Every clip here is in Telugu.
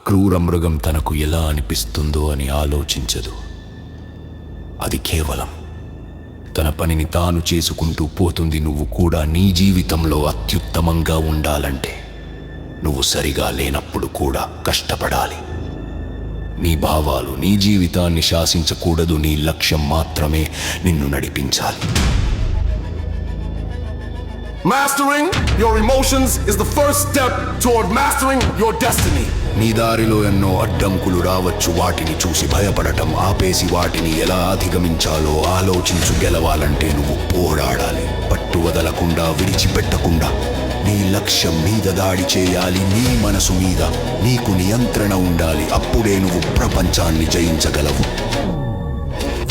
క్రూర మృగం తనకు ఎలా అనిపిస్తుందో అని ఆలోచించదు. అది కేవలం తన పనిని తాను చేసుకుంటూ పోతుంది. నువ్వు కూడా నీ జీవితంలో అత్యుత్తమంగా ఉండాలంటే నువ్వు సరిగా లేనప్పుడు కూడా కష్టపడాలి. నీ భావాలు నీ జీవితాన్ని శాసించకూడదు. నీ లక్ష్యం మాత్రమే నిన్ను నడిపించాలి. Mastering your emotions is the first step toward mastering your destiny. నీ దారిలో ఎన్నో అడ్డంకులు రావచ్చు. వాటిని చూసి భయపడటం ఆపేసి వాటిని ఎలా అధిగమించాలో ఆలోచించు. గెలవాలంటే నువ్వు పోరాడాలి. పట్టు వదలకుండా, విడిచిపెట్టకుండా నీ లక్ష్యం మీద దాడి చేయాలి. నీ మనసు మీద నీకు నియంత్రణ ఉండాలి. అప్పుడే నువ్వు ప్రపంచాన్ని జయించగలవు.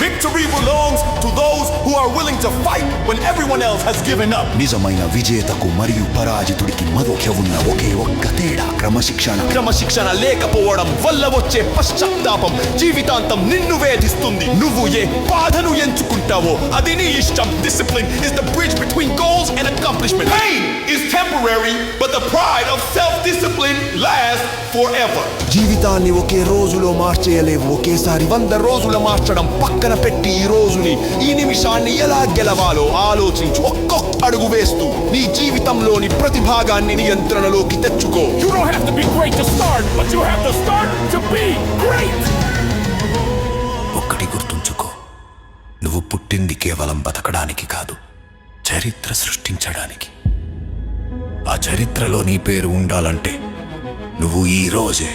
Victory belongs to those who are willing to fight when everyone else has given up. నిజమైన విజేతకు మరియు పరాజితుడికి మధ్య ఉన్న ఒకే ఒక్క తేడా క్రమశిక్షణ లేకపోవడం వల్ల వచ్చే పశ్చాత్తాపం జీవితాంతం నిన్ను వేధిస్తుంది. నువ్వు ఏ బాధను ఎంచుకుంటావో అది నీ ఇష్టం. Discipline is the bridge between goals and accomplishment. Pain is temporary, but the pride of self-discipline lasts forever. జీవితాన్ని ఒకే రోజులో మార్చేయలేవు. ఒకేసారి 100 రోజులు మార్చడం పక్కన పెట్టి ఈ రోజుని, ఈ నిమిషాన్ని ఎలా గెలవాలో ఆలోచించు. ఒక్కొక్క అడుగు వేస్తూ నీ జీవితంలోని ప్రతి భాగాన్ని నియంత్రణలోకి తెచ్చుకో. You don't have to be great to start, but you have to start to be great. ఒక్కటి గుర్తుంచుకో, నువ్వు పుట్టింది కేవలం బతకడానికి కాదు, చరిత్ర సృష్టించడానికి. ఆ చరిత్రలో నీ పేరు ఉండాలంటే నువ్వు ఈ రోజే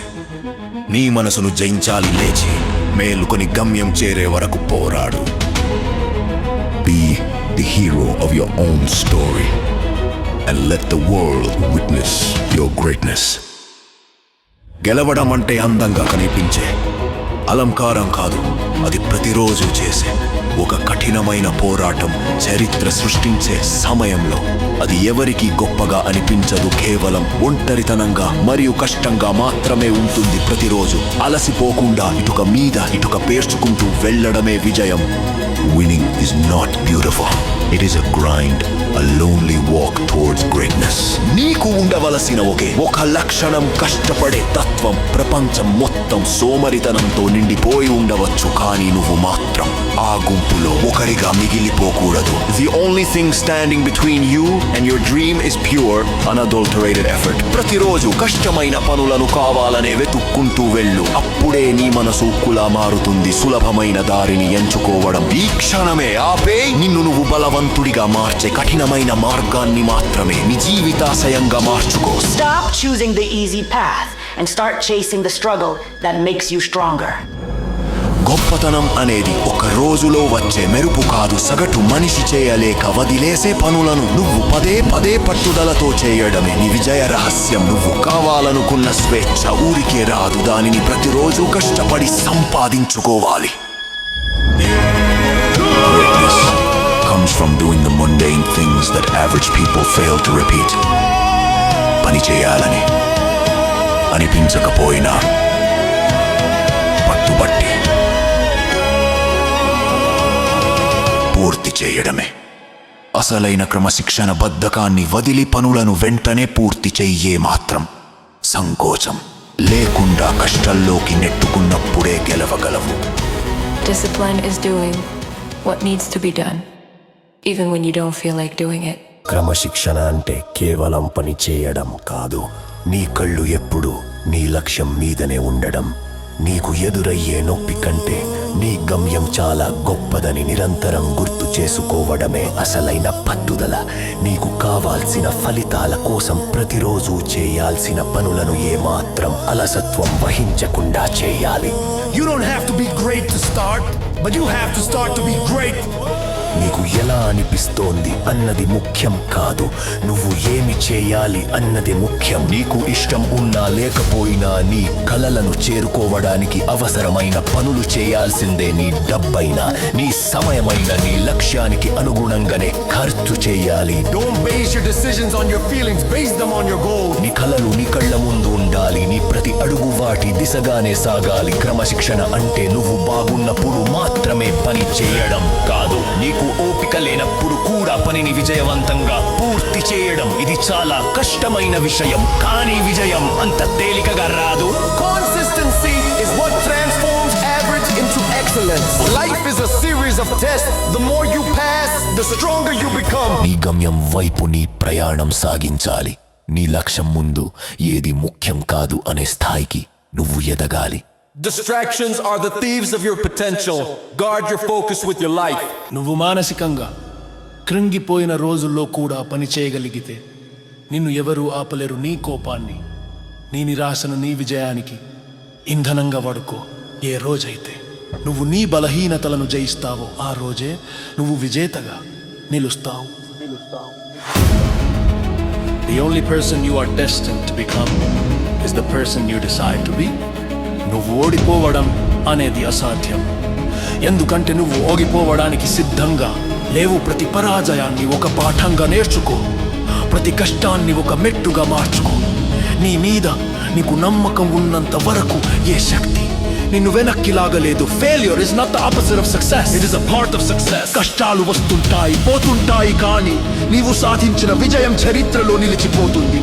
నీ మనసును జయించాలి. లేచి మేలుకొని గమ్యం చేరే వరకు పోరాడు. Be the hero of your own story and let the world witness your greatness. గెలవడం అంటే అందంగా కనిపించే అలంకారం కాదు, అది ప్రతిరోజు చేసే ఒక కఠినమైన పోరాటం. చరిత్ర సృష్టించే సమయంలో అది ఎవరికి గొప్పగా అనిపించదు. కేవలం ఒంటరితనంగా మరియు కష్టంగా మాత్రమే ఉంటుంది. ప్రతిరోజు అలసిపోకుండా ఇటుక మీద ఇటుక పేర్చుకుంటూ వెళ్ళడమే విజయం. Winning is not beautiful. It is a grind, a lonely walk towards greatness. నీకు ఉండవలసిన ఒక లక్షణం కష్టపడే తత్వం. ప్రపంచం మొత్తం సోమరితనంతో నిండిపోయి ఉండవచ్చు, కానీ నువ్వు మాత్రం ఆ గుంపులో ఒకరిగా మిగిలిపోకూడదు. The only thing standing between you and your dream is pure, unadulterated effort. ప్రతిరోజు కష్టమైన పనులను కావాలనే వెతుక్కుంటూ వెళ్ళు. అప్పుడే నీ మనసు ఉక్కులా మారుతుంది. సులభమైన దారిని ఎంచుకోవడం ఈ క్షణమే ఆపే నిన్ను నువ్వు బలవంతుడిగా మార్చే కఠినమైన మార్గాన్ని మాత్రమే నీ జీవితాశయంగా మార్చుకో. Stop choosing the easy path and start chasing the struggle that makes you stronger. గొప్పతనం అనేది ఒక రోజులో వచ్చే మెరుపు కాదు. సగటు మనిషి చేయలేక వదిలేసే పనులను నువ్వు పదే పదే పట్టుదలతో చేయడమే నీ విజయ రహస్యం. నువ్వు కావాలనుకున్న స్వేచ్ఛ ఊరికే రాదు, దానిని ప్రతిరోజు కష్టపడి సంపాదించుకోవాలి. Greatness comes from doing the mundane things that average people fail to repeat. పని చేయాలని అనిపించకపోయినా పట్టుబట్టి పూర్తి చేయడమే అసలైన క్రమశిక్షణ. బద్ధకాన్ని వదిలి పనులను వెంటనే పూర్తి చెయ్యే మాత్రం సంకోచం లేకుండా కష్టాల్లోకి నెట్టుకున్నప్పుడే గెలవగలవు. Discipline is doing what needs to be done, even when you don't feel like doing it. క్రమశిక్షణ అంటే కేవలం పని చేయడం కాదు. నీ కళ్ళు ఎప్పుడూ నీ లక్ష్యం మీదనే ఉండడం. నీకు ఎదురయ్యే నొప్పి కంటే నీ గమ్యం చాలా గొప్పదని నిరంతరం గుర్తు చేసుకోవడమే అసలైన పట్టుదల. నీకు కావాల్సిన ఫలితాల కోసం ప్రతిరోజు చేయాల్సిన పనులను ఏమాత్రం అలసత్వం వహించకుండా చేయాలి. You don't have to be great to start, but you have to start to be great. నీకు ఎలా అనిపిస్తోంది అన్నది ముఖ్యం కాదు, నువ్వు ఏమి చేయాలి అన్నది ముఖ్యం. నీకు ఇష్టం ఉన్నా లేకపోయినా నీ కలలను చేరుకోవడానికి అవసరమైన పనులు చేయాల్సిందే. నీ డబ్బైనా, నీ సమయమైన నీ లక్ష్యానికి అనుగుణంగానే ఖర్చు చేయాలి. Don't base your decisions on your feelings, base them on your goals. నీ కలలు నీ కళ్ళ ముందు ఉండాలి. నీ ప్రతి అడుగు వాటి దిశగానే సాగాలి. క్రమశిక్షణ అంటే నువ్వు బాగున్నప్పుడు మాత్రమే పని చేయడం కాదు, నీకు ఓపిక లేనప్పుడు కూడా పనిని విజయవంతంగా పూర్తి చేయడం. ఇది చాలా కష్టమైన విషయం, కానీ విజయం అంత తేలికగా రాదు. test. The more you pass, the stronger you become. నీ గమ్యం వైపు నీ ప్రయాణం సాగించాలి. నీ లక్ష్యం ముందు ఏది ముఖ్యం కాదు అనే స్థాయికి నువ్వు ఎదగాలి. Distractions are the thieves of your potential. Guard your focus with your life. నువ్వు మానసికంగా కృంగిపోయిన రోజుల్లో కూడా పని చేయగలిగితే నిన్ను ఎవరూ ఆపలేరు. నీ కోపాన్ని, నీ నిరాశను నీ విజయానికి ఇంధనంగా వాడుకో. ఏ రోజైతే నువ్వు నీ బలహీనతలను జయిస్తావో ఆ రోజే నువ్వు విజేతగా నిలుస్తావు. The only person you are destined to become is the person you decide to be. నువ్వు ఓడిపోవడం అనేది అసాధ్యం, ఎందుకంటే నువ్వు ఓడిపోవడానికి సిద్ధంగా లేవు. ప్రతి పరాజయాన్ని ఒక పాఠంగా నేర్చుకో, ప్రతి కష్టాన్ని ఒక మెట్టుగా మార్చుకో. నీ మీద నీకు నమ్మకం ఉన్నంత వరకు ఏ శక్తి నిన్ను వెనక్కి లాగలేదు. Failure is not the opposite of success, it is a part of success. కష్టాలు వస్తుంటాయి పోతుంటాయి, కానీ నీవు సాధించిన విజయం చరిత్రలో నిలిచిపోతుంది.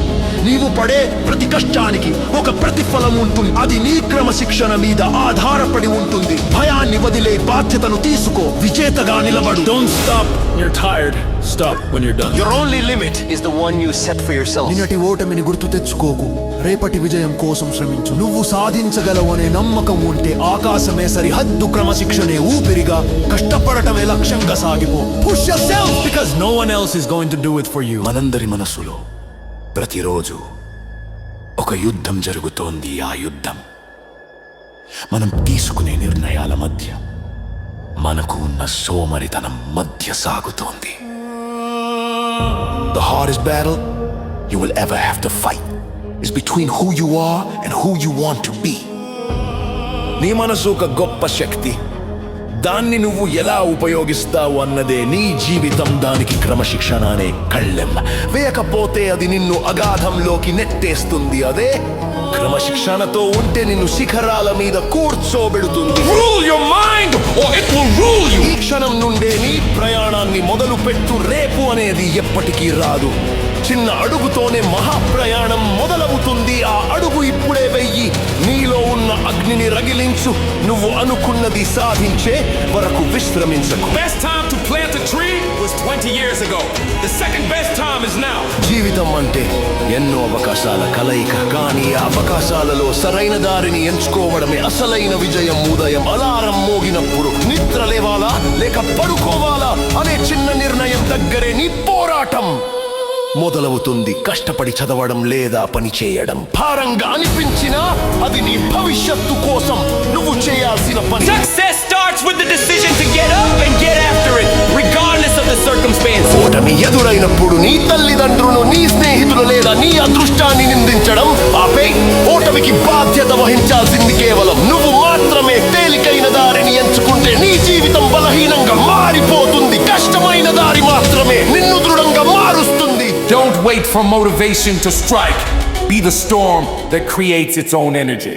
నీవు పడే ప్రతి కష్టానికి ఒక ప్రతిఫలం ఉంటుంది, అది నీ క్రమశిక్షణ మీద ఆధారపడి ఉంటుంది. భయాన్ని వదిలే బాధ్యతను తీసుకో, విజేతగా నిలబడు. Don't stop when you're tired, stop when you're done. Your only limit is the one you set for yourself. నిన్నటి ఓటమిని గుర్తు తెచ్చుకోకు, రేపటి విజయం కోసం శ్రమించు. నువ్వు సాధించగలవనే నమ్మకం ఉంటే ఆకాశమే సరిహద్దు, క్రమశిక్షణే ఊపిరిగా, కష్టపడటమే లక్ష్యంగా సాగిపో. Push yourself because no one else is going to do it for you. మనందరి మనసులో ప్రతిరోజు ఒక యుద్ధం జరుగుతోంది. ఆ యుద్ధం మనం తీసుకునే నిర్ణయాల మధ్య, మనకు ఉన్న సోమరితనం మధ్య సాగుతోంది. The hardest battle you will ever have to fight is between who you are and who you want to be. నీ మనసు ఒక గొప్ప శక్తి, దాన్ని నువ్వు ఎలా ఉపయోగిస్తావు అన్నదే నీ జీవితం. దానికి క్రమశిక్షణ అనే కళ్ళెం వేయకపోతే అది నిన్ను అగాధంలోకి నెట్టేస్తుంది. అదే క్రమశిక్షణతో ఉంటే నిన్ను శిఖరాల మీద కూర్చోబెడుతుంది. Rule your mind or it will rule you. ఈ క్షణం నుండే నీ ప్రయాణాన్ని మొదలు పెట్టు. రేపు అనేది ఎప్పటికీ రాదు. చిన్న అడుగుతోనే మహాప్రయాణం మొదలవుతుంది. ఆ అడుగు ఇప్పుడే వెయ్యి. నీలో ఉన్న అగ్నిని రగిలించు. నువ్వు అనుకున్నది సాధించే వరకు విశ్రమించకు. Best time to plant a tree was 20 years ago. The second best time is now. జీవితం అంటే ఎన్నో అవకాశాల కలయిక, కానీ ఆ అవకాశాలలో సరైన దారిని ఎంచుకోవడమే అసలైన విజయం. ఉదయం అలారం మోగినప్పుడు నిద్ర లేవాలా లేక పడుకోవాలా అనే చిన్న నిర్ణయం దగ్గరే నీ పోరాటం మొదలవుతుంది. కష్టపడి చదవడం లేదా పని చేయడం భారంగా అనిపించినా అది నీ భవిష్యత్తు కోసం నువ్వు చేయాల్సిన పని. Success starts with the decision to get up and get after it, regardless of the circumstance. ఓటమి ఎదురైనప్పుడు నీ తల్లిదండ్రులు, నీ స్నేహితులు లేదా నీ అదృష్టాన్ని నిందించడం ఆపే. ఓటమికి బాధ్యత వహించాల్సింది కేవలం నువ్వు మాత్రమే. తేలికైన దారిని ఎంచుకుంటే నీ జీవితం బలహీనంగా మారిపోతుంది. కష్టమైన దారి మాత్రమే నిన్ను దృఢంగా మారుస్తుంది. Don't wait for motivation to strike. Be the storm that creates its own energy.